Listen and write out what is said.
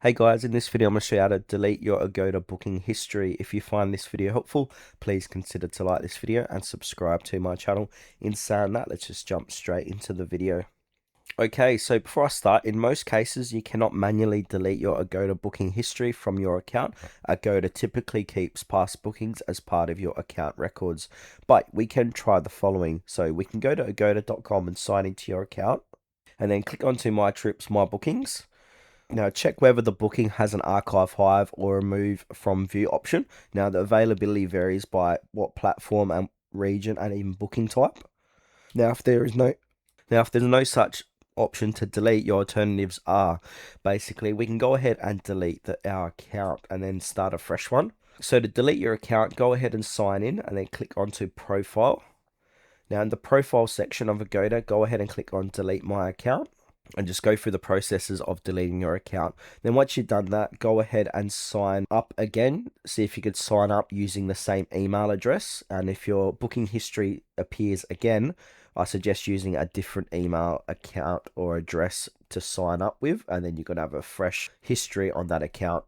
Hey guys, in this video I'm going to show you how to delete your Agoda booking history. If you find this video helpful, please consider to like this video and subscribe to my channel. In saying that, let's just jump straight into the video. Okay, so before I start, in most cases you cannot manually delete your Agoda booking history from your account. Agoda typically keeps past bookings as part of your account records, but we can try the following. So we can go to agoda.com and sign into your account, and then click onto My Trips, My Bookings. Now check whether the booking has an archive, hive, or remove from view option. Now the availability varies by what platform and region and even booking type. Now if there's no such option to delete, your alternatives are basically we can go ahead and delete our account and then start a fresh one. So to delete your account, go ahead and sign in and then click onto profile. Now in the profile section of Agoda, go ahead and click on delete my account and just go through the processes of deleting your account. Then once you've done that, go ahead and sign up again. See if you could sign up using the same email address. And if your booking history appears again, I suggest using a different email account or address to sign up with, and then you're going to have a fresh history on that account.